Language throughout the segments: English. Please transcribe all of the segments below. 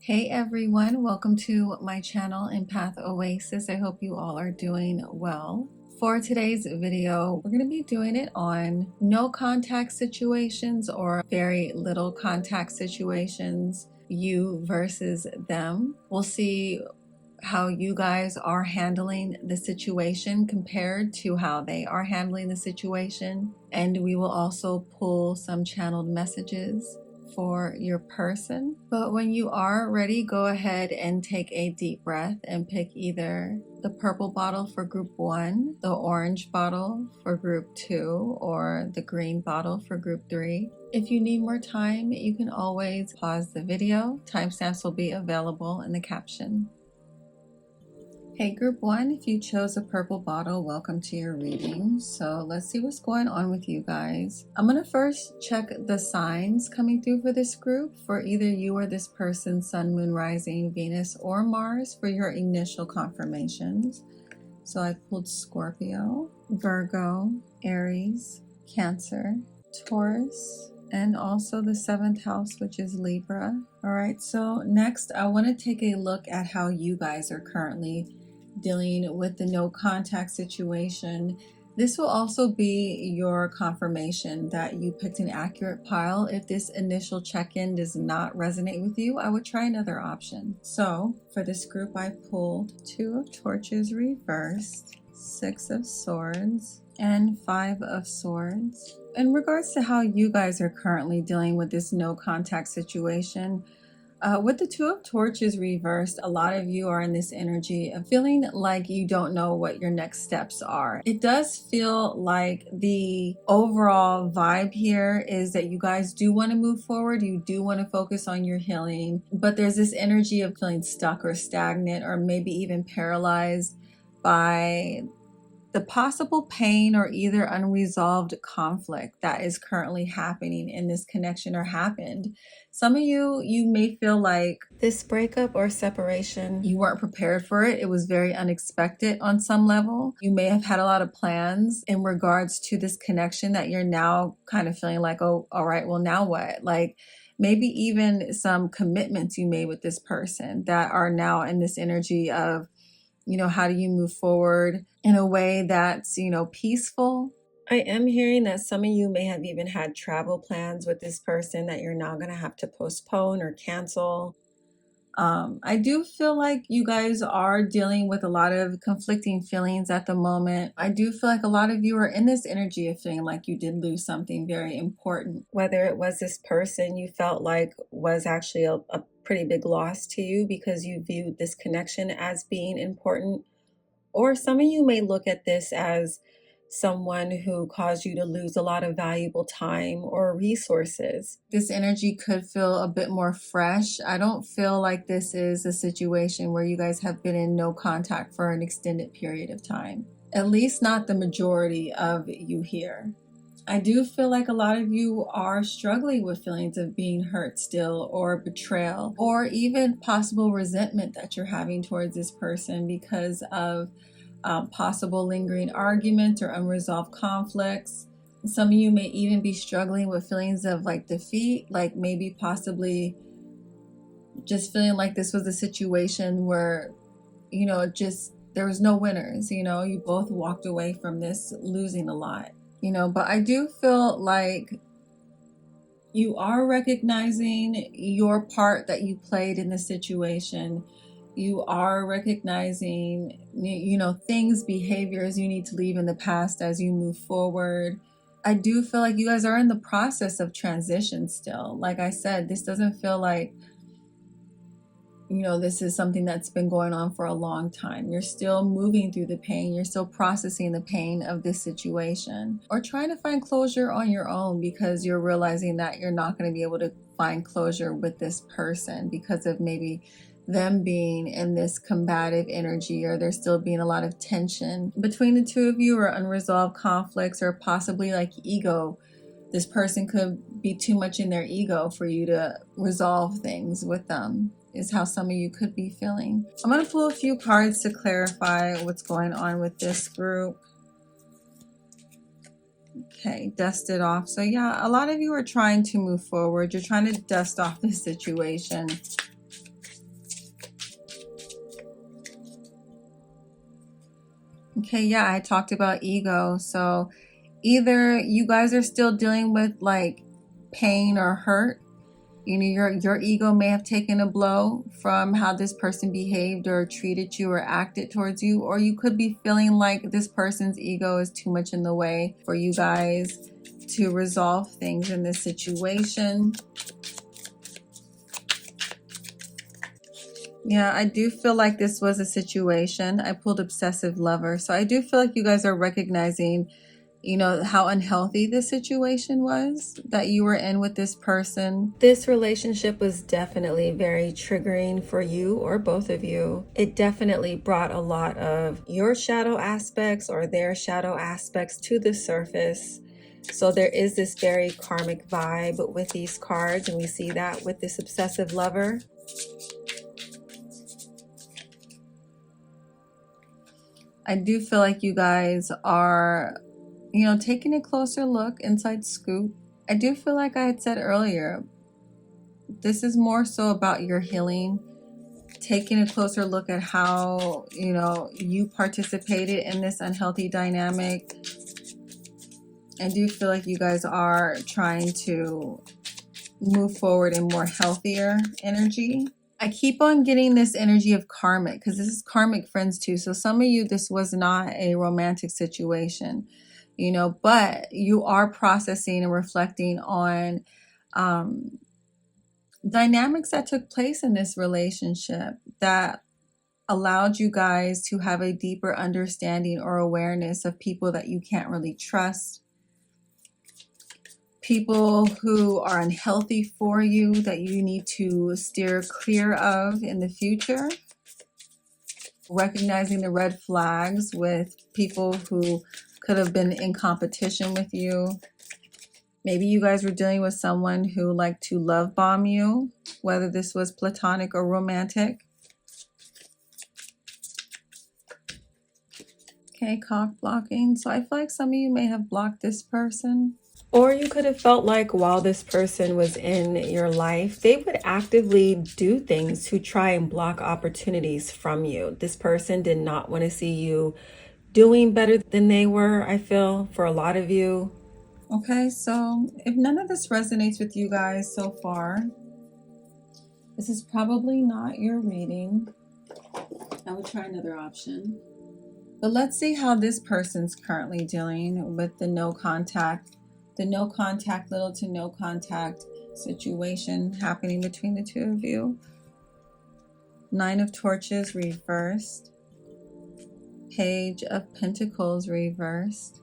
Hey everyone, welcome to my channel EmpathOasis. I hope you all are doing well. For today's video, we're going to be doing it on no contact situations or very little contact situations, you versus them. We'll see how you guys are handling the situation compared to how they are handling the situation. And we will also pull some channeled messages for your person. But when you are ready, go ahead and take a deep breath and pick either the purple bottle for group 1, the orange bottle for group 2, or the green bottle for group 3. If you need more time, you can always pause the video. Timestamps will be available in the caption. Hey group 1, if you chose a purple bottle, welcome to your reading. So let's see what's going on with you guys. I'm going to first check the signs coming through for this group for either you or this person, Sun, Moon, Rising, Venus, or Mars for your initial confirmations. So I pulled Scorpio, Virgo, Aries, Cancer, Taurus, and also the 7th house, which is Libra. All right, so next I want to take a look at how you guys are currently dealing with the no contact situation. This will also be your confirmation that you picked an accurate pile. If this initial check-in does not resonate with you, I would try another option. So for this group, I pulled 2 of Torches reversed, 6 of Swords, and 5 of Swords. In regards to how you guys are currently dealing with this no contact situation, with the 2 of Torches reversed, a lot of you are in this energy of feeling like you don't know what your next steps are. It does feel like the overall vibe here is that you guys do want to move forward. You do want to focus on your healing, but there's this energy of feeling stuck or stagnant or maybe even paralyzed by the possible pain or either unresolved conflict that is currently happening in this connection or happened. Some of you may feel like this breakup or separation, you weren't prepared for it. It was very unexpected on some level. You may have had a lot of plans in regards to this connection that you're now kind of feeling like, oh, all right, well, now what? Like maybe even some commitments you made with this person that are now in this energy of, how do you move forward in a way that's, peaceful? I am hearing that some of you may have even had travel plans with this person that you're now going to have to postpone or cancel. I do feel like you guys are dealing with a lot of conflicting feelings at the moment. I do feel like a lot of you are in this energy of feeling like you did lose something very important. Whether it was this person you felt like was actually a pretty big loss to you because you viewed this connection as being important, or some of you may look at this as someone who caused you to lose a lot of valuable time or resources. This energy could feel a bit more fresh. I don't feel like this is a situation where you guys have been in no contact for an extended period of time. At least not the majority of you here. I do feel like a lot of you are struggling with feelings of being hurt still, or betrayal, or even possible resentment that you're having towards this person because of possible lingering arguments or unresolved conflicts. Some of you may even be struggling with feelings of like defeat, like maybe possibly just feeling like this was a situation where, there was no winners, you both walked away from this losing a lot. But I do feel like you are recognizing your part that you played in the situation. You are recognizing, things, behaviors you need to leave in the past as you move forward. I do feel like you guys are in the process of transition still. Like I said, this doesn't feel like, this is something that's been going on for a long time. You're still moving through the pain. You're still processing the pain of this situation, or trying to find closure on your own because you're realizing that you're not going to be able to find closure with this person because of maybe them being in this combative energy, or there's still being a lot of tension between the two of you, or unresolved conflicts, or possibly like ego. This person could be too much in their ego for you to resolve things with them, is how some of you could be feeling. I'm going to pull a few cards to clarify what's going on with this group. Okay, dust it off. So yeah, a lot of you are trying to move forward. You're trying to dust off this situation. Okay, yeah, I talked about ego. So either you guys are still dealing with like pain or hurt. You know, your ego may have taken a blow from how this person behaved or treated you or acted towards you, or you could be feeling like this person's ego is too much in the way for you guys to resolve things in this situation. Yeah, I do feel like this was a situation. I pulled obsessive lover. So I do feel like you guys are recognizing, you know, how unhealthy this situation was that you were in with this person. This relationship was definitely very triggering for you or both of you. It definitely brought a lot of your shadow aspects or their shadow aspects to the surface. So there is this very karmic vibe with these cards, and we see that with this obsessive lover. I do feel like you guys are, you know, taking a closer look, inside scoop. I do feel like I had said earlier, this is more so about your healing, taking a closer look at how, you know, you participated in this unhealthy dynamic. I do feel like you guys are trying to move forward in more healthier energy. I keep on getting this energy of karmic because this is karmic friends too. So some of you, this was not a romantic situation, you know, but you are processing and reflecting on dynamics that took place in this relationship that allowed you guys to have a deeper understanding or awareness of people that you can't really trust, people who are unhealthy for you that you need to steer clear of in the future. Recognizing the red flags with people who could have been in competition with you. Maybe you guys were dealing with someone who liked to love bomb you, whether this was platonic or romantic. Okay, cock blocking. So I feel like some of you may have blocked this person. Or you could have felt like while this person was in your life, they would actively do things to try and block opportunities from you. This person did not want to see you doing better than they were, I feel, for a lot of you. Okay, so if none of this resonates with you guys so far, this is probably not your reading. I will try another option. But let's see how this person's currently dealing with the no contact, little to no contact situation happening between the two of you. 9 of Torches reversed. Page of Pentacles reversed.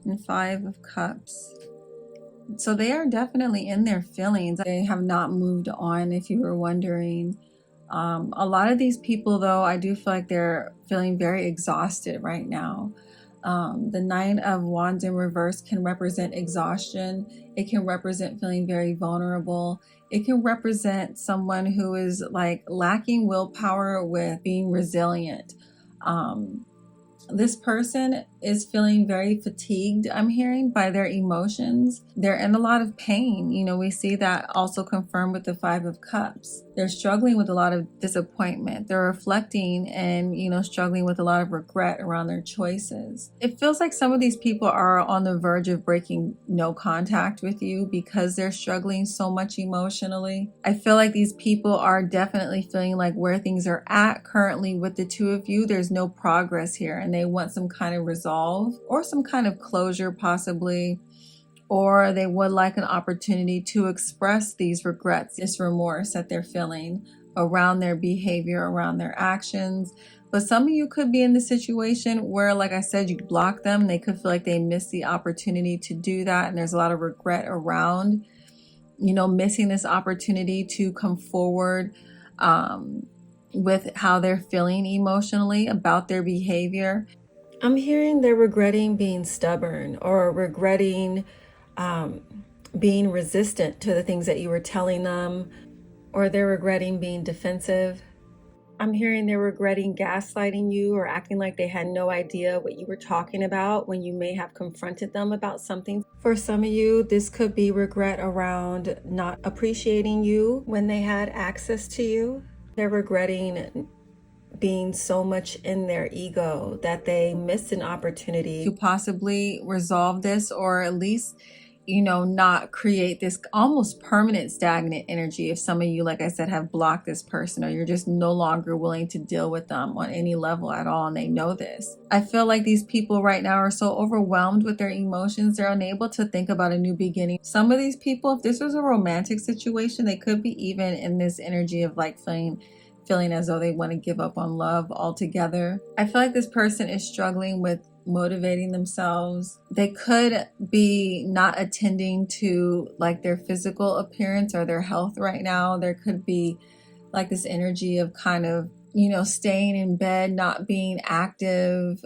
And 5 of Cups. So they are definitely in their feelings. They have not moved on, if you were wondering. A lot of these people, though, I do feel like they're feeling very exhausted right now. The 9 of Wands in reverse can represent exhaustion. It can represent feeling very vulnerable. It can represent someone who is like lacking willpower with being resilient. This person is feeling very fatigued, I'm hearing, by their emotions. They're in a lot of pain. You know, we see that also confirmed with the 5 of Cups. They're struggling with a lot of disappointment. They're reflecting and, you know, struggling with a lot of regret around their choices. It feels like some of these people are on the verge of breaking no contact with you because they're struggling so much emotionally. I feel like these people are definitely feeling like where things are at currently with the two of you, there's no progress here, and they want some kind of resolve or some kind of closure possibly, or they would like an opportunity to express these regrets, this remorse that they're feeling around their behavior, around their actions. But some of you could be in the situation where, like I said, you block them. They could feel like they missed the opportunity to do that, and there's a lot of regret around, you know, missing this opportunity to come forward with how they're feeling emotionally about their behavior. I'm hearing they're regretting being stubborn or regretting being resistant to the things that you were telling them, or they're regretting being defensive. I'm hearing they're regretting gaslighting you or acting like they had no idea what you were talking about when you may have confronted them about something. For some of you, this could be regret around not appreciating you when they had access to you. They're regretting being so much in their ego that they missed an opportunity to possibly resolve this, or at least, you know, not create this almost permanent stagnant energy. If some of you, like I said, have blocked this person, or you're just no longer willing to deal with them on any level at all, and they know this. I feel like these people right now are so overwhelmed with their emotions, they're unable to think about a new beginning. Some of these people, if this was a romantic situation, they could be even in this energy of like feeling as though they want to give up on love altogether. I feel like this person is struggling with motivating themselves. They could be not attending to like their physical appearance or their health right now. There could be like this energy of kind of, you know, staying in bed, not being active,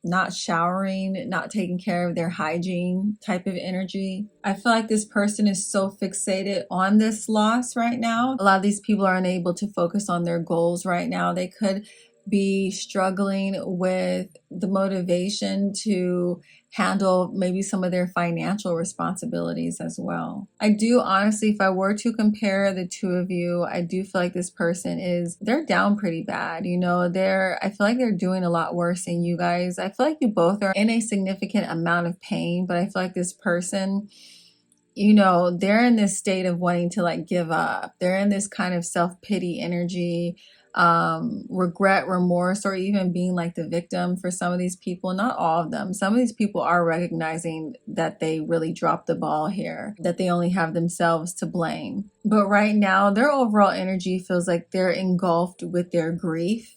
not showering, not taking care of their hygiene type of energy. I feel like this person is so fixated on this loss right now. A lot of these people are unable to focus on their goals right now. They could be struggling with the motivation to handle maybe some of their financial responsibilities as well. I do honestly, if I were to compare the two of you, I do feel like this person they're down pretty bad. You know, I feel like they're doing a lot worse than you guys. I feel like you both are in a significant amount of pain, but I feel like this person, you know, they're in this state of wanting to like give up. They're in this kind of self-pity energy, regret, remorse, or even being like the victim for some of these people. Not all of them. Some of these people are recognizing that they really dropped the ball here, that they only have themselves to blame. But right now, their overall energy feels like they're engulfed with their grief.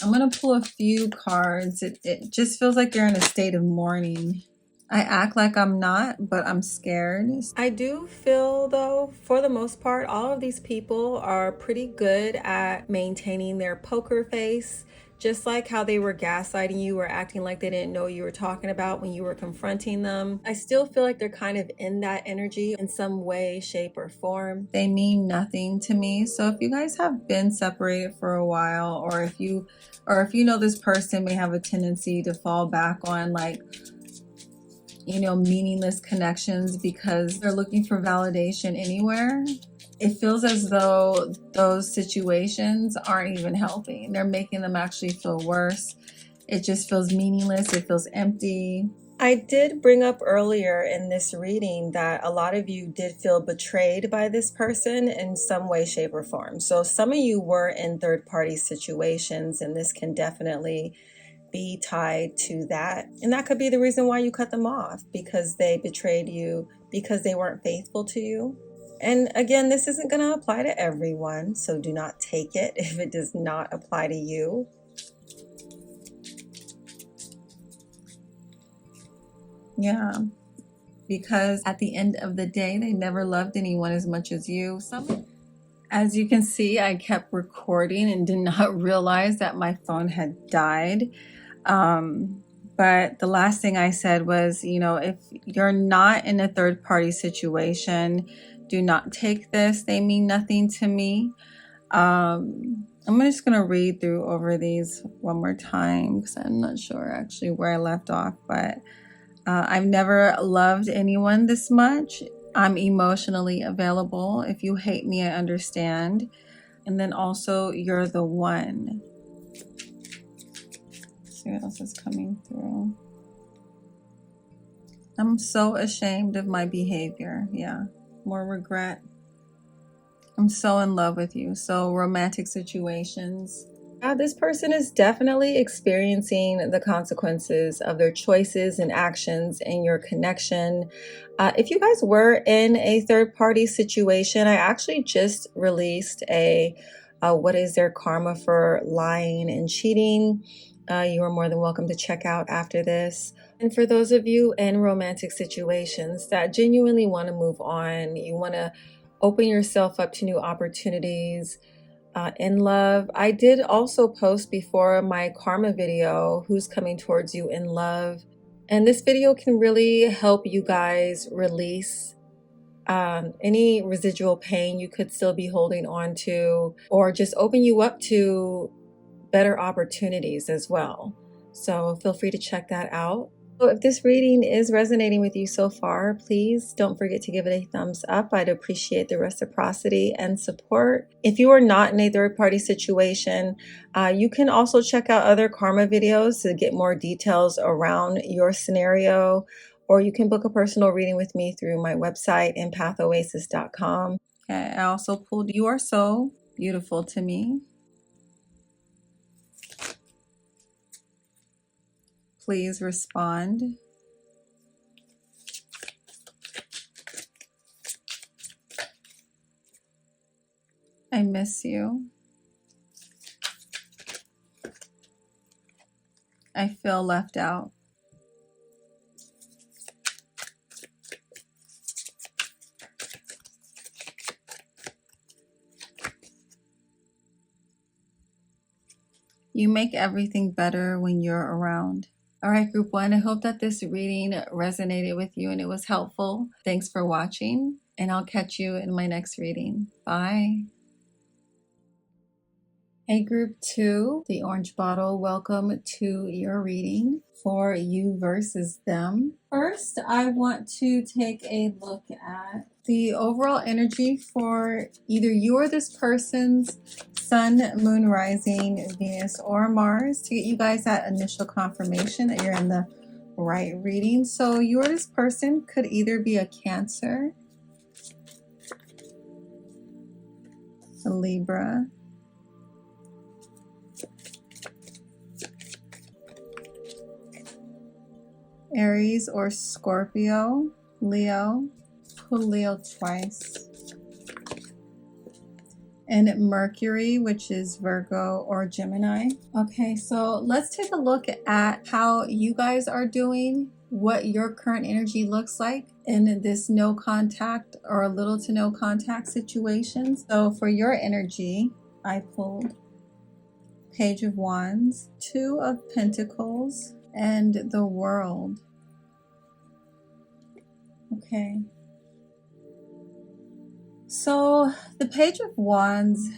I'm going to pull a few cards. It just feels like they're in a state of mourning. I act like I'm not, but I'm scared. I do feel though, for the most part, all of these people are pretty good at maintaining their poker face, just like how they were gaslighting you or acting like they didn't know what you were talking about when you were confronting them. I still feel like they're kind of in that energy in some way, shape, or form. They mean nothing to me. So if you guys have been separated for a while, or if you know this person may have a tendency to fall back on like, you know, meaningless connections because they're looking for validation anywhere, it feels as though those situations aren't even helping. They're making them actually feel worse. It just feels meaningless. It feels empty. I did bring up earlier in this reading that a lot of you did feel betrayed by this person in some way, shape, or form. So some of you were in third-party situations, and this can definitely be tied to that. And that could be the reason why you cut them off, because they betrayed you, because they weren't faithful to you. And again, this isn't going to apply to everyone, so do not take it if it does not apply to you. Yeah, because at the end of the day, they never loved anyone as much as you. As you can see, I kept recording and did not realize that my phone had died. But the last thing I said was, you know, if you're not in a third party situation, do not take this. They mean nothing to me. I'm just going to read through over these one more time because I'm not sure actually where I left off, but I've never loved anyone this much. I'm emotionally available. If you hate me, I understand. And then also, you're the one. See what else is coming through. I'm so ashamed of my behavior. Yeah, more regret. I'm so in love with you. So romantic situations. This person is definitely experiencing the consequences of their choices and actions in your connection. If you guys were in a third-party situation, I actually just released a what is their karma for lying and cheating. You are more than welcome to check out after this. And for those of you in romantic situations that genuinely want to move on, you want to open yourself up to new opportunities in love. I did also post before my karma video, who's coming towards you in love. And this video can really help you guys release any residual pain you could still be holding on to, or just open you up to better opportunities as well. So feel free to check that out. So if this reading is resonating with you so far, please don't forget to give it a thumbs up. I'd appreciate the reciprocity and support. If you are not in a third-party situation, you can also check out other karma videos to get more details around your scenario, or you can book a personal reading with me through my website, EmpathOasis.com. Okay, I also pulled You Are So Beautiful to Me. Please respond. I miss you. I feel left out. You make everything better when you're around. All right, group one, I hope that this reading resonated with you and it was helpful. Thanks for watching, and I'll catch you in my next reading. Bye. Hey, group two, the orange bottle, welcome to your reading for you versus them. First, I want to take a look at the overall energy for either you or this person's sun, moon, rising, Venus, or Mars to get you guys that initial confirmation that you're in the right reading. So you or this person could either be a Cancer, a Libra, Aries or Scorpio, Leo, pull Leo twice, and Mercury, which is Virgo or Gemini. Okay, so let's take a look at how you guys are doing, what your current energy looks like in this no contact or little to no contact situation. So for your energy, I pulled Page of Wands, Two of Pentacles, and the World. Okay. So the Page of Wands,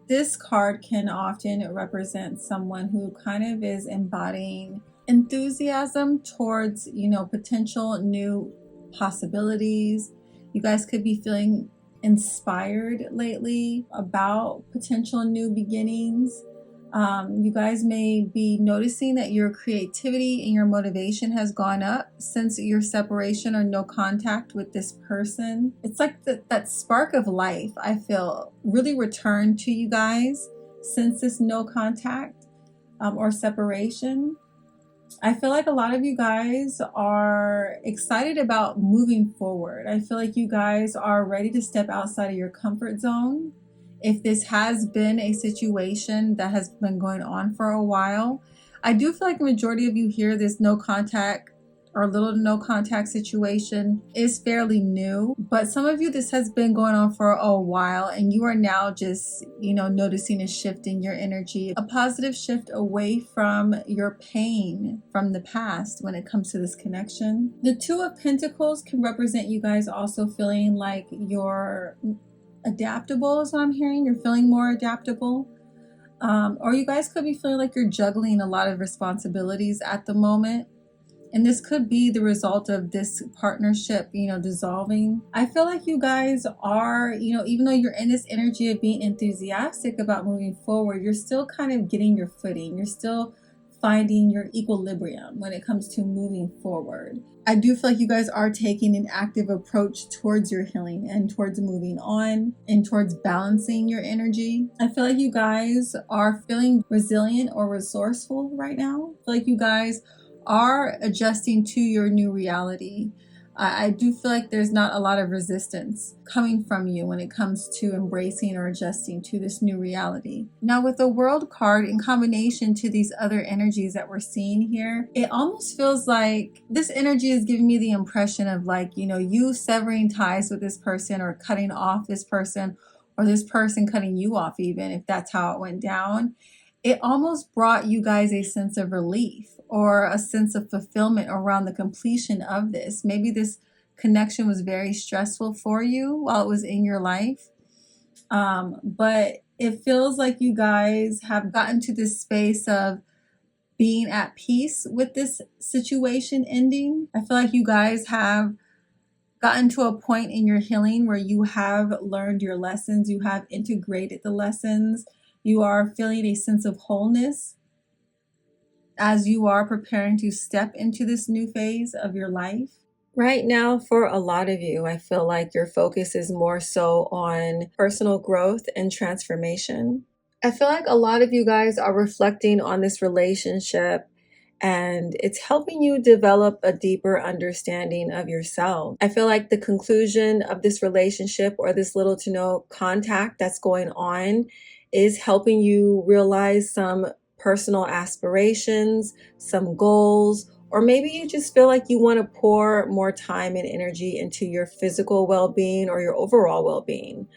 this card can often represent someone who kind of is embodying enthusiasm towards, potential new possibilities. You guys could be feeling inspired lately about potential new beginnings. You guys may be noticing that your creativity and your motivation has gone up since your separation or no contact with this person. It's like that spark of life, I feel, really returned to you guys since this no contact or separation. I feel like a lot of you guys are excited about moving forward. I feel like you guys are ready to step outside of your comfort zone. If this has been a situation that has been going on for a while, I do feel like the majority of you here, this no contact or little to no contact situation is fairly new, but some of you, this has been going on for a while and you are now just, noticing a shift in your energy, a positive shift away from your pain from the past when it comes to this connection. The Two of Pentacles can represent you guys also feeling like you're adaptable is what I'm hearing. You're feeling more adaptable. Or you guys could be feeling like you're juggling a lot of responsibilities at the moment. And this could be the result of this partnership, dissolving. I feel like you guys are, even though you're in this energy of being enthusiastic about moving forward, you're still kind of getting your footing. You're still finding your equilibrium when it comes to moving forward. I do feel like you guys are taking an active approach towards your healing and towards moving on and towards balancing your energy. I feel like you guys are feeling resilient or resourceful right now. I feel like you guys are adjusting to your new reality. I do feel like there's not a lot of resistance coming from you when it comes to embracing or adjusting to this new reality. Now, with the World card in combination to these other energies that we're seeing here, it almost feels like this energy is giving me the impression of like, you severing ties with this person or cutting off this person, or this person cutting you off, even if that's how it went down. It almost brought you guys a sense of relief or a sense of fulfillment around the completion of this. Maybe this connection was very stressful for you while it was in your life. But it feels like you guys have gotten to this space of being at peace with this situation ending. I feel like you guys have gotten to a point in your healing where you have learned your lessons, you have integrated the lessons, you are feeling a sense of wholeness as you are preparing to step into this new phase of your life. Right now, for a lot of you, I feel like your focus is more so on personal growth and transformation. I feel like a lot of you guys are reflecting on this relationship and it's helping you develop a deeper understanding of yourself. I feel like the conclusion of this relationship or this little to no contact that's going on is helping you realize some personal aspirations, some goals, or maybe you just feel like you want to pour more time and energy into your physical well-being or your overall well-being.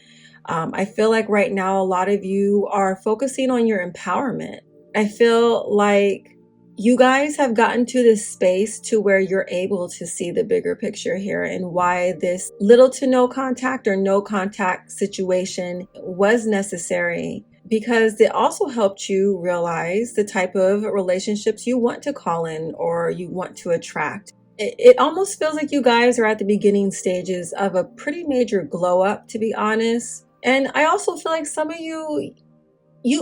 I feel like right now a lot of you are focusing on your empowerment. I feel like you guys have gotten to this space to where you're able to see the bigger picture here and why this little to no contact or no contact situation was necessary, because it also helped you realize the type of relationships you want to call in or you want to attract. It almost feels like you guys are at the beginning stages of a pretty major glow up, to be honest. And I also feel like some of you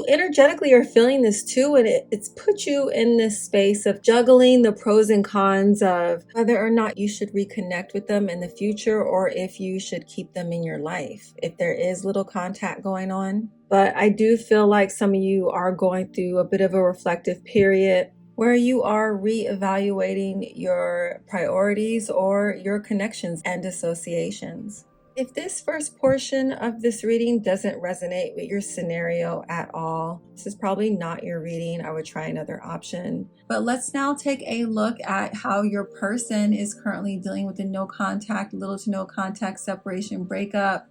energetically are feeling this too, and it's put you in this space of juggling the pros and cons of whether or not you should reconnect with them in the future or if you should keep them in your life, if there is little contact going on. But I do feel like some of you are going through a bit of a reflective period where you are reevaluating your priorities or your connections and associations. If this first portion of this reading doesn't resonate with your scenario at all, this is probably not your reading. I would try another option. But let's now take a look at how your person is currently dealing with the no contact, little to no contact separation breakup.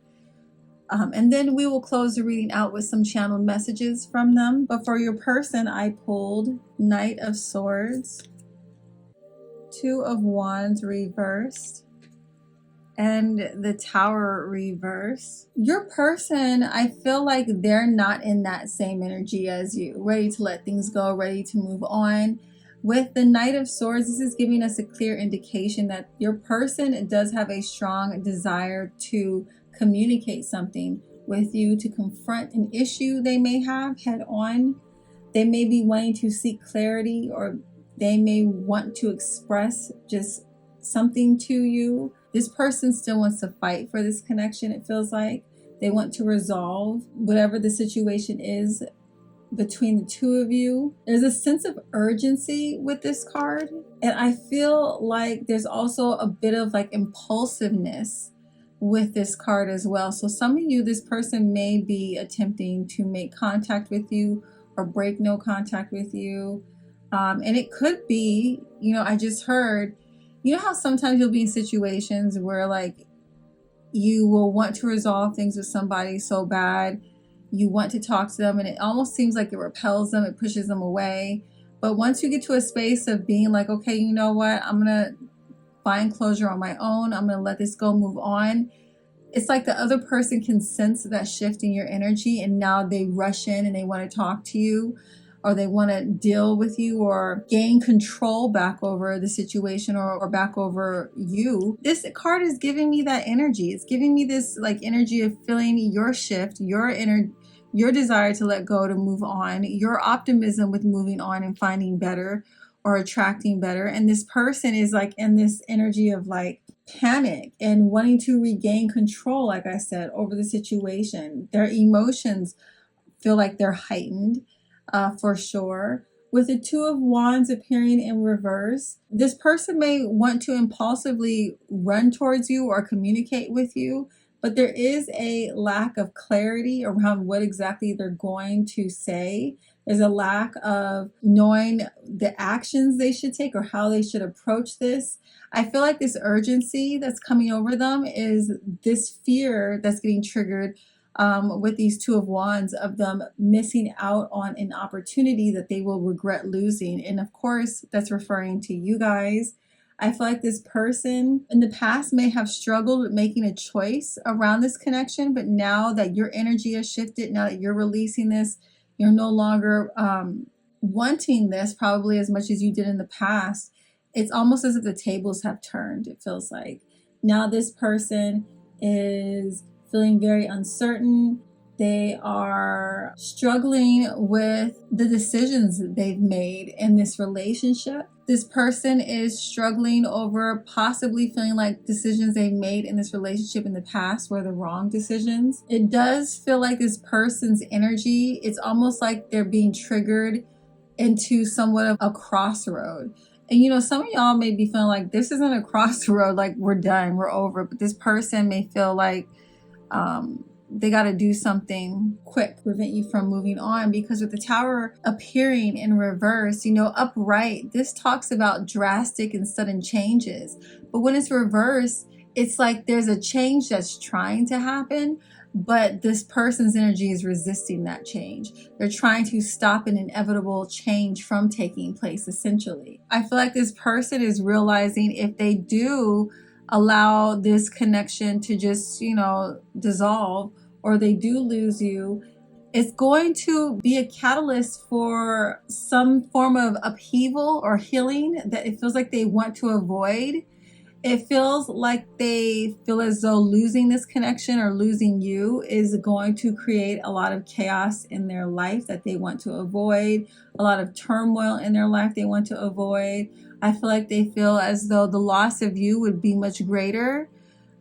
And then we will close the reading out with some channeled messages from them. But for your person, I pulled Knight of Swords, Two of Wands reversed, and the Tower reverse. Your person, I feel like they're not in that same energy as you, ready to let things go, ready to move on. With the Knight of Swords, this is giving us a clear indication that your person does have a strong desire to communicate something with you, to confront an issue they may have head on. They may be wanting to seek clarity, or they may want to express just something to you. This person still wants to fight for this connection, it feels like. They want to resolve whatever the situation is between the two of you. There's a sense of urgency with this card. And I feel like there's also a bit of like impulsiveness with this card as well. So some of you, this person may be attempting to make contact with you or break no contact with you. And it could be, I just heard, how sometimes you'll be in situations where like you will want to resolve things with somebody so bad, you want to talk to them, and it almost seems like it repels them, it pushes them away. But once you get to a space of being like, okay, you know what, I'm gonna find closure on my own, I'm gonna let this go, move on, it's like the other person can sense that shift in your energy, and now they rush in and they want to talk to you, or they want to deal with you or gain control back over the situation or back over you. This card is giving me that energy. It's giving me this like energy of feeling your shift, your desire to let go, to move on, your optimism with moving on and finding better or attracting better. And this person is like in this energy of like panic and wanting to regain control, like I said, over the situation. Their emotions feel like they're heightened. For sure. With the Two of Wands appearing in reverse, this person may want to impulsively run towards you or communicate with you, but there is a lack of clarity around what exactly they're going to say. There's a lack of knowing the actions they should take or how they should approach this. I feel like this urgency that's coming over them is this fear that's getting triggered with these Two of Wands, of them missing out on an opportunity that they will regret losing. And of course, that's referring to you guys. I feel like this person in the past may have struggled with making a choice around this connection, but now that your energy has shifted, now that you're releasing this, you're no longer wanting this probably as much as you did in the past. It's almost as if the tables have turned, it feels like. Now this person is feeling very uncertain. They are struggling with the decisions that they've made in this relationship. This person is struggling over possibly feeling like decisions they made in this relationship in the past were the wrong decisions. It does feel like this person's energy, it's almost like they're being triggered into somewhat of a crossroad. And some of y'all may be feeling like this isn't a crossroad, like we're done, we're over. But this person may feel like they got to do something quick to prevent you from moving on, because with the Tower appearing in reverse, upright, this talks about drastic and sudden changes. But when it's reversed, it's like there's a change that's trying to happen, but this person's energy is resisting that change. They're trying to stop an inevitable change from taking place, essentially. I feel like this person is realizing if they do allow this connection to just, dissolve, or they do lose you, it's going to be a catalyst for some form of upheaval or healing that it feels like they want to avoid. It feels like they feel as though losing this connection or losing you is going to create a lot of chaos in their life that they want to avoid, a lot of turmoil in their life they want to avoid. I feel like they feel as though the loss of you would be much greater.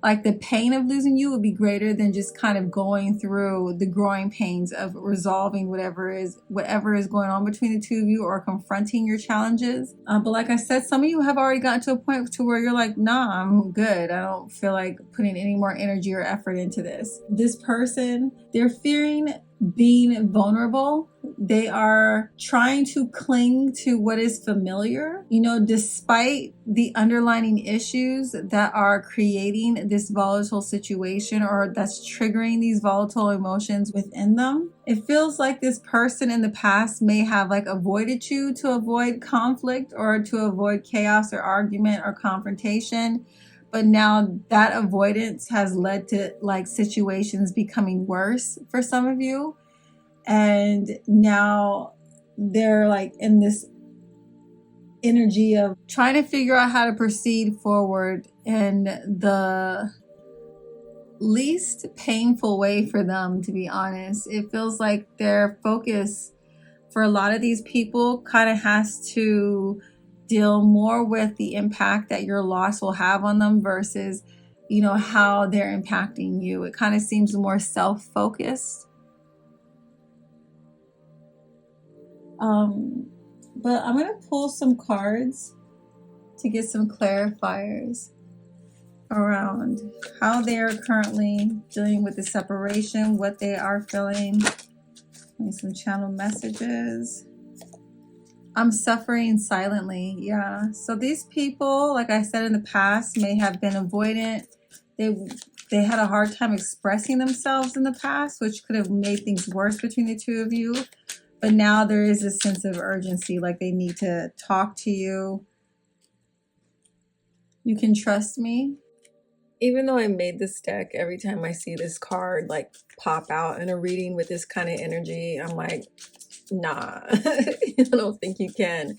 Like the pain of losing you would be greater than just kind of going through the growing pains of resolving whatever is going on between the two of you, or confronting your challenges. But like I said, some of you have already gotten to a point to where you're like, nah, I'm good. I don't feel like putting any more energy or effort into this. This person, they're fearing being vulnerable. They are trying to cling to what is familiar, despite the underlying issues that are creating this volatile situation, or that's triggering these volatile emotions within them. It feels like this person in the past may have avoided you to avoid conflict, or to avoid chaos or argument or confrontation. But now that avoidance has led to situations becoming worse for some of you. And now they're in this energy of trying to figure out how to proceed forward in the least painful way for them, to be honest. It feels like their focus for a lot of these people kind of has to deal more with the impact that your loss will have on them versus, how they're impacting you. It kind of seems more self-focused. But I'm going to pull some cards to get some clarifiers around how they are currently dealing with the separation, what they are feeling, and some channel messages. I'm suffering silently. Yeah. So these people, like I said in the past, may have been avoidant. They had a hard time expressing themselves in the past, which could have made things worse between the two of you. But now there is a sense of urgency, like they need to talk to you. You can trust me. Even though I made this deck, every time I see this card pop out in a reading with this kind of energy, I'm like, nah, I don't think you can.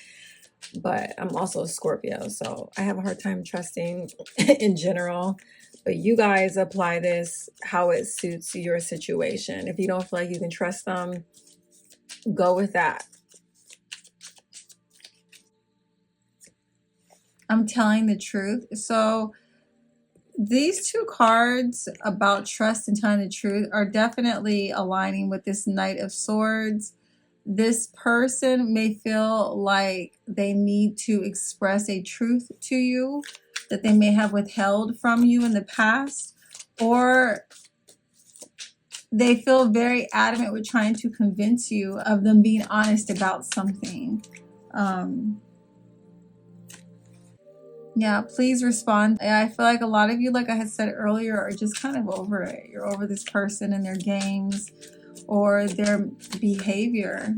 But I'm also a Scorpio, so I have a hard time trusting in general. But you guys apply this how it suits your situation. If you don't feel like you can trust them, go with that. I'm telling the truth. So these two cards about trust and telling the truth are definitely aligning with this Knight of Swords. This person may feel like they need to express a truth to you that they may have withheld from you in the past, or they feel very adamant with trying to convince you of them being honest about something. Yeah, please respond. I feel like a lot of you, like I had said earlier, are just kind of over it. You're over this person and their games or their behavior,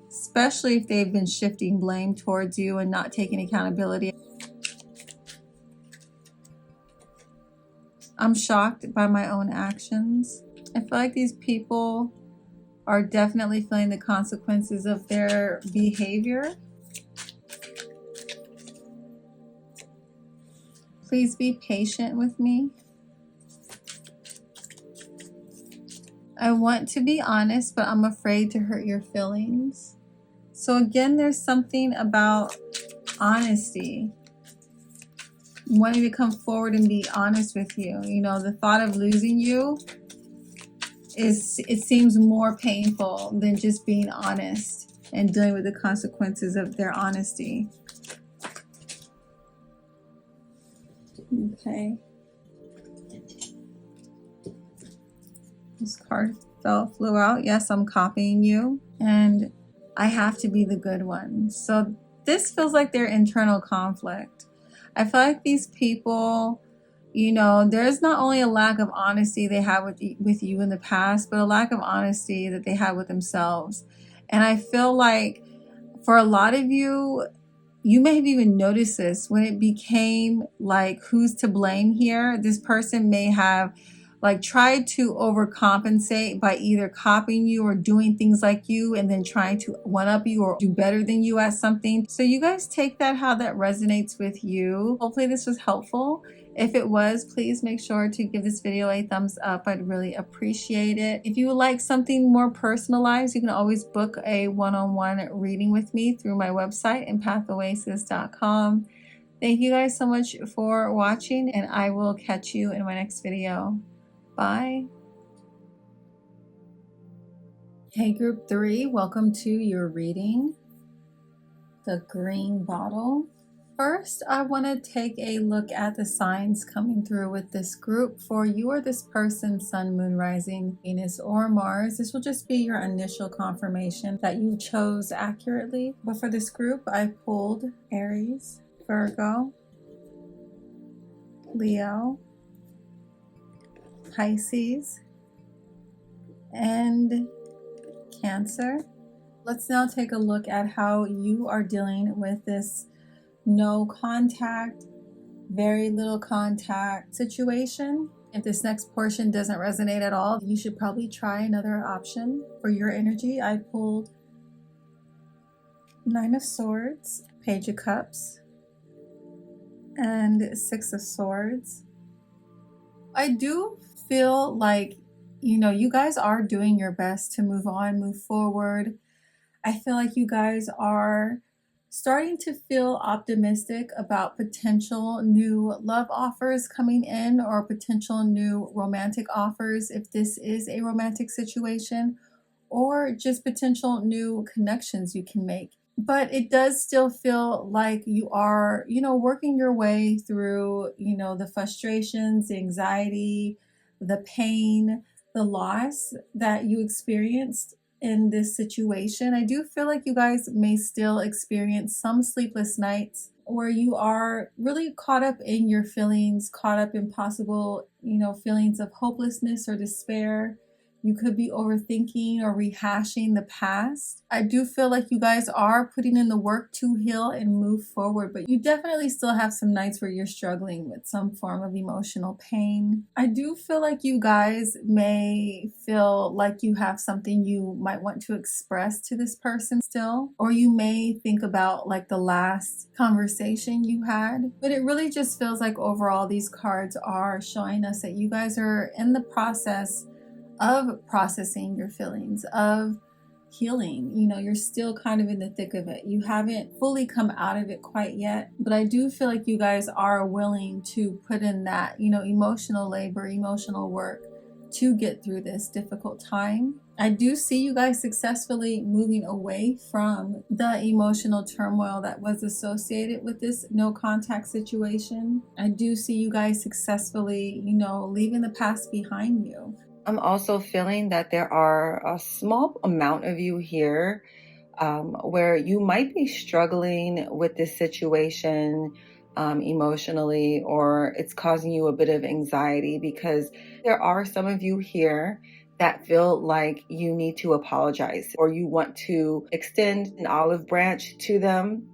especially if they've been shifting blame towards you and not taking accountability. I'm shocked by my own actions. I feel like these people are definitely feeling the consequences of their behavior. Please be patient with me. I want to be honest, but I'm afraid to hurt your feelings. So again, there's something about honesty. Wanting to come forward and be honest with you. You know, the thought of losing you it seems more painful than just being honest and dealing with the consequences of their honesty. Okay. This card flew out. Yes, I'm copying you. And I have to be the good one. So this feels like their internal conflict. I feel like these people, you know, there's not only a lack of honesty they have with you in the past, but a lack of honesty that they have with themselves. And I feel like for a lot of you, you may have even noticed this when it became like, who's to blame here? This person may have like tried to overcompensate by either copying you or doing things like you and then trying to one up you or do better than you at something. So you guys take that how that resonates with you. Hopefully this was helpful. If it was, please make sure to give this video a thumbs up. I'd really appreciate it. If you would like something more personalized, you can always book a one-on-one reading with me through my website, EmpathOasis.com. Thank you guys so much for watching, and I will catch you in my next video. Bye. Hey group 3, welcome to your reading, the green bottle. First, I want to take a look at the signs coming through with this group. For you or this person, Sun, Moon, Rising, Venus, or Mars, this will just be your initial confirmation that you chose accurately. But for this group, I pulled Aries, Virgo, Leo, Pisces, and Cancer. Let's now take a look at how you are dealing with this no contact, very little contact situation. If this next portion doesn't resonate at all, you should probably try another option. For your energy, I pulled Nine of Swords, Page of Cups, and Six of Swords. I do feel like, you know, you guys are doing your best to move on, move forward. I feel like you guys are starting to feel optimistic about potential new love offers coming in or potential new romantic offers if this is a romantic situation, or just potential new connections you can make. But it does still feel like you are, you know, working your way through, you know, the frustrations, the anxiety, the pain, the loss that you experienced in this situation. I do feel like you guys may still experience some sleepless nights where you are really caught up in your feelings, caught up in possible, you know, feelings of hopelessness or despair. You could be overthinking or rehashing the past. I do feel like you guys are putting in the work to heal and move forward, but you definitely still have some nights where you're struggling with some form of emotional pain. I do feel like you guys may feel like you have something you might want to express to this person still, or you may think about like the last conversation you had, but it really just feels like overall these cards are showing us that you guys are in the process of processing your feelings, of healing. You know, you're still kind of in the thick of it. You haven't fully come out of it quite yet, but I do feel like you guys are willing to put in that, you know, emotional labor, emotional work to get through this difficult time. I do see you guys successfully moving away from the emotional turmoil that was associated with this no contact situation. I do see you guys successfully, you know, leaving the past behind you. I'm also feeling that there are a small amount of you here where you might be struggling with this situation emotionally, or it's causing you a bit of anxiety, because there are some of you here that feel like you need to apologize or you want to extend an olive branch to them.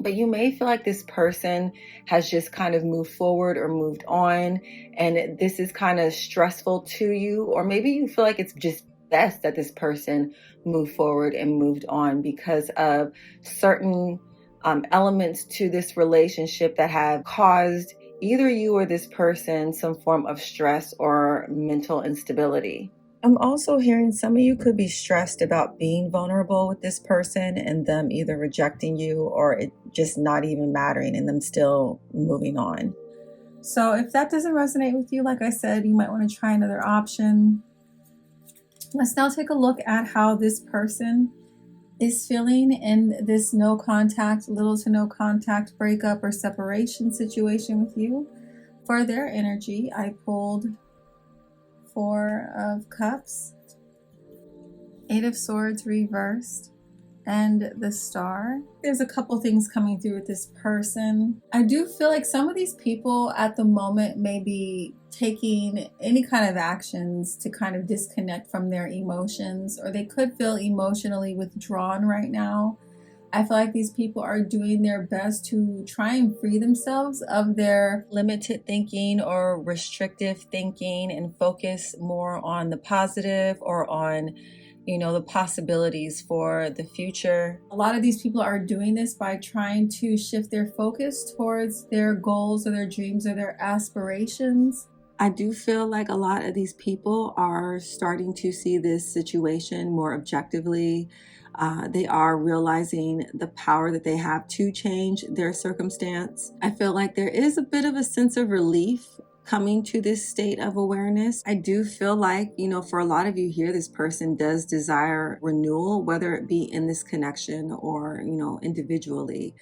But you may feel like this person has just kind of moved forward or moved on, and this is kind of stressful to you, or maybe you feel like it's just best that this person moved forward and moved on because of certain elements to this relationship that have caused either you or this person some form of stress or mental instability. I'm also hearing some of you could be stressed about being vulnerable with this person and them either rejecting you or it just not even mattering and them still moving on. So if that doesn't resonate with you, like I said, you might want to try another option. Let's now take a look at how this person is feeling in this no contact, little to no contact breakup or separation situation with you. For their energy, I pulled 4 of Cups, 8 of Swords reversed, and the Star. There's a couple things coming through with this person. I do feel like some of these people at the moment may be taking any kind of actions to kind of disconnect from their emotions, or they could feel emotionally withdrawn right now. I feel like these people are doing their best to try and free themselves of their limited thinking or restrictive thinking and focus more on the positive or on, you know, the possibilities for the future. A lot of these people are doing this by trying to shift their focus towards their goals or their dreams or their aspirations. I do feel like a lot of these people are starting to see this situation more objectively. They are realizing the power that they have to change their circumstance. I feel like there is a bit of a sense of relief coming to this state of awareness. I do feel like, you know, for a lot of you here, this person does desire renewal, whether it be in this connection or, you know, individually.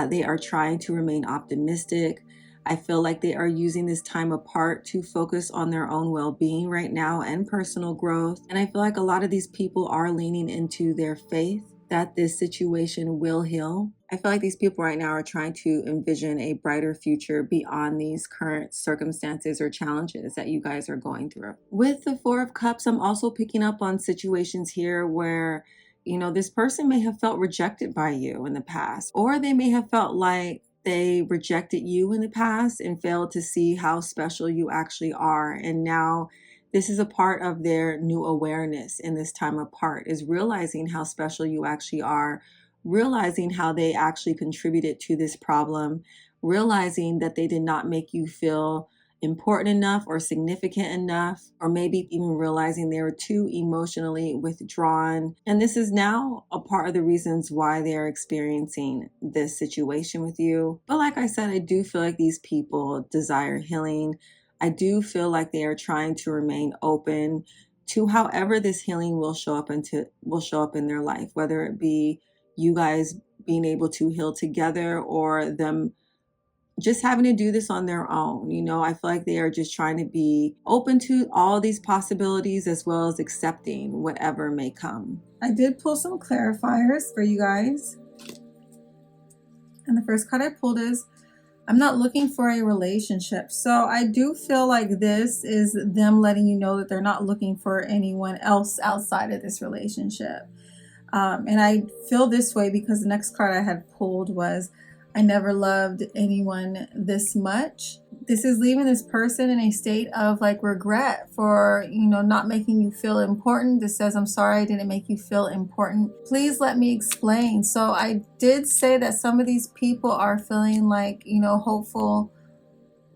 They are trying to remain optimistic. I feel like they are using this time apart to focus on their own well-being right now and personal growth. And I feel like a lot of these people are leaning into their faith that this situation will heal. I feel like these people right now are trying to envision a brighter future beyond these current circumstances or challenges that you guys are going through. With the 4 of Cups, I'm also picking up on situations here where, you know, this person may have felt rejected by you in the past, or they may have felt like they rejected you in the past and failed to see how special you actually are. And now this is a part of their new awareness in this time apart, is realizing how special you actually are, realizing how they actually contributed to this problem, realizing that they did not make you feel important enough or significant enough, or maybe even realizing they were too emotionally withdrawn. And this is now a part of the reasons why they're experiencing this situation with you. But like I said, I do feel like these people desire healing. I do feel like they are trying to remain open to however this healing will show up in their life, whether it be you guys being able to heal together or them just having to do this on their own. You know, I feel like they are just trying to be open to all these possibilities as well as accepting whatever may come. I did pull some clarifiers for you guys. And the first card I pulled is, I'm not looking for a relationship. So I do feel like this is them letting you know that they're not looking for anyone else outside of this relationship. And I feel this way because the next card I had pulled was, I never loved anyone this much. This is leaving this person in a state of like regret for, you know, not making you feel important. This says, I'm sorry I didn't make you feel important. Please let me explain. So I did say that some of these people are feeling like, you know, hopeful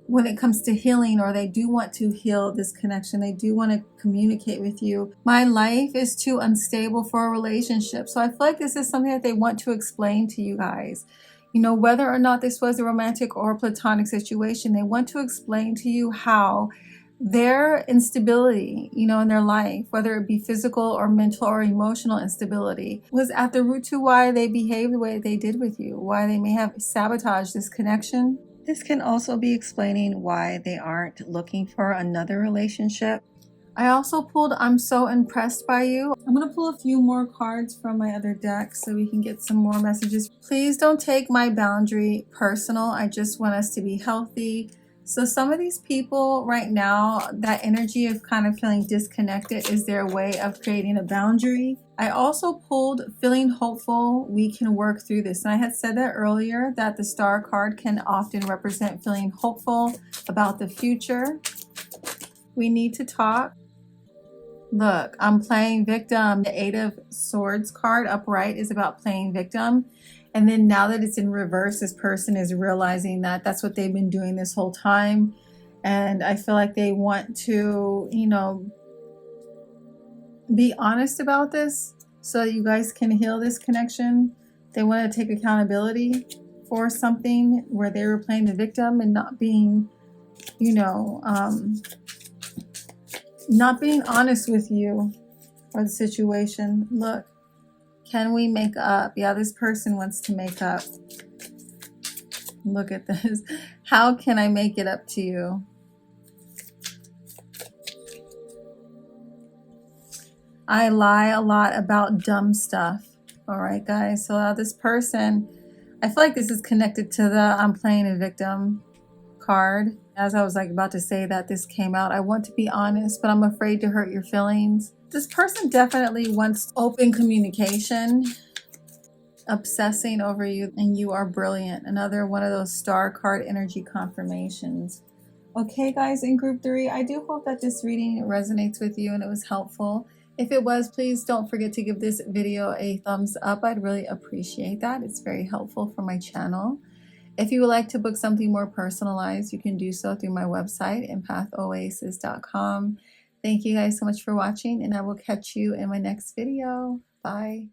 when it comes to healing, or they do want to heal this connection. They do want to communicate with you. My life is too unstable for a relationship. So I feel like this is something that they want to explain to you guys. You know, whether or not this was a romantic or platonic situation, they want to explain to you how their instability, you know, in their life, whether it be physical or mental or emotional instability, was at the root to why they behaved the way they did with you, why they may have sabotaged this connection. This can also be explaining why they aren't looking for another relationship. I also pulled, I'm so impressed by you. I'm going to pull a few more cards from my other deck so we can get some more messages. Please don't take my boundary personal. I just want us to be healthy. So some of these people right now, that energy of kind of feeling disconnected is their way of creating a boundary. I also pulled feeling hopeful. We can work through this. And I had said that earlier, that the Star card can often represent feeling hopeful about the future. We need to talk. Look, I'm playing victim. The Eight of Swords card upright is about playing victim. And then now that it's in reverse, this person is realizing that that's what they've been doing this whole time. And I feel like they want to, you know, be honest about this so that you guys can heal this connection. They want to take accountability for something where they were playing the victim and not being, you know, not being honest with you or the situation. Look, can we make up? Yeah, this person wants to make up. Look at this. How can I make it up to you? I lie a lot about dumb stuff. All right, guys. So this person, I feel like this is connected to the I'm playing a victim card. As I was like about to say that, this came out. I want to be honest, but I'm afraid to hurt your feelings. This person definitely wants open communication, obsessing over you, and you are brilliant. Another one of those star card energy confirmations. Okay, guys, in group 3, I do hope that this reading resonates with you and it was helpful. If it was, please don't forget to give this video a thumbs up. I'd really appreciate that. It's very helpful for my channel. If you would like to book something more personalized, you can do so through my website, EmpathOasis.com. Thank you guys so much for watching, and I will catch you in my next video. Bye.